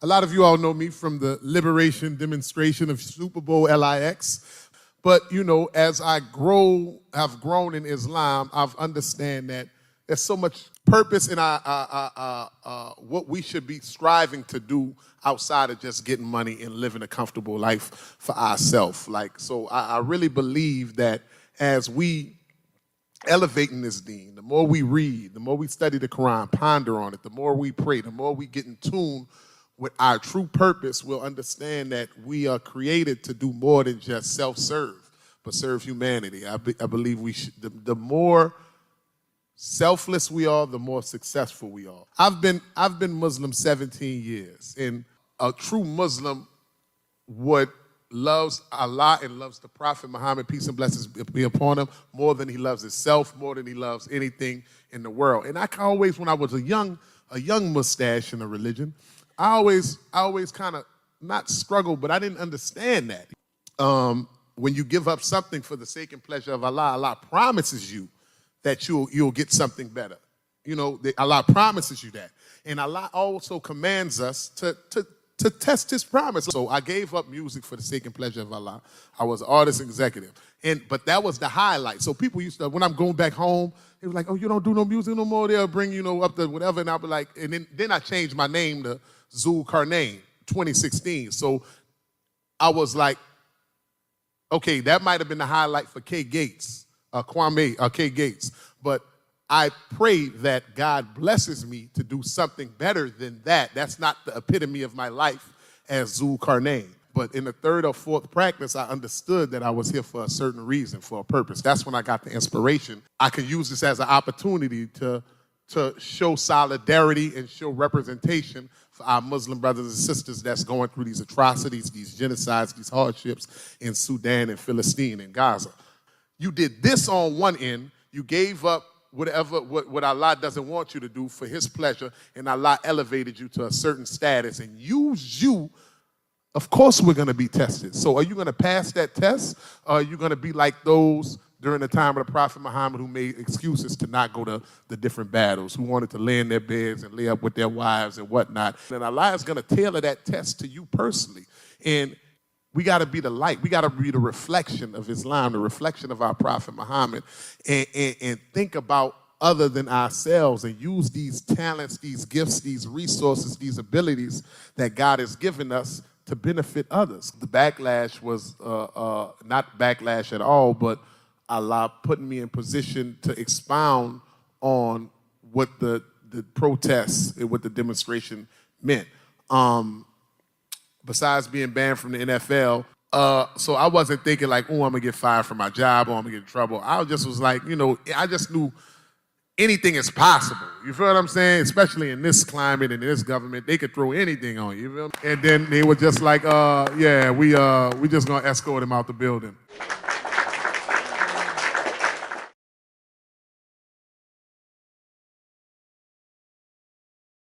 A lot of you all know me from the liberation demonstration of Super Bowl LIX. But, you know, as I've grown in Islam, I've understand that there's so much purpose in what we should be striving to do outside of just getting money and living a comfortable life for ourselves. So I really believe that as we elevate in this deen, the more we read, the more we study the Quran, ponder on it, the more we pray, the more we get in tune with our true purpose, we'll understand that we are created to do more than just self-serve, but serve humanity. I believe we should, the more selfless we are, the more successful we are. I've been Muslim 17 years, and a true Muslim loves Allah and loves the Prophet Muhammad, peace and blessings be upon him, more than he loves himself, more than he loves anything in the world. And I always, when I was a young mustache in a religion, I always kind of not struggled, but I didn't understand that. When you give up something for the sake and pleasure of Allah, Allah promises you that you'll get something better. You know, Allah promises you that. And Allah also commands us to test his promise. So I gave up music for the sake and pleasure of Allah. I was an artist executive. But that was the highlight. So people used to, when I'm going back home, they were like, oh, you don't do no music no more? They'll bring, up to whatever. And I'll be like, and then I changed my name to Zül-Qarnaįn, 2016. So I was like, okay, that might have been the highlight for K Gates, K Gates. But I pray that God blesses me to do something better than that. That's not the epitome of my life as Zül-Qarnaïn. But in the third or fourth practice, I understood that I was here for a certain reason, for a purpose. That's when I got the inspiration. I can use this as an opportunity to show solidarity and show representation for our Muslim brothers and sisters that's going through these atrocities, these genocides, these hardships in Sudan and Philistine and Gaza. You did this on one end. You gave up what Allah doesn't want you to do for his pleasure, and Allah elevated you to a certain status and used you. Of course we're going to be tested. So are you going to pass that test? Or are you going to be like those during the time of the Prophet Muhammad who made excuses to not go to the different battles, who wanted to lay in their beds and lay up with their wives and whatnot? And Allah is going to tailor that test to you personally. And we got to be the light. We got to be the reflection of Islam, the reflection of our Prophet Muhammad, and think about other than ourselves and use these talents, these gifts, these resources, these abilities that God has given us to benefit others. The backlash was not backlash at all, but Allah putting me in position to expound on what the protests and what the demonstration meant. Besides being banned from the NFL, so I wasn't thinking like, oh, I'm gonna get fired from my job or I'm gonna get in trouble. I just was like, I just knew anything is possible. You feel what I'm saying? Especially in this climate and in this government, they could throw anything on you. You feel me? And then they were just like, yeah, we just gonna escort him out the building.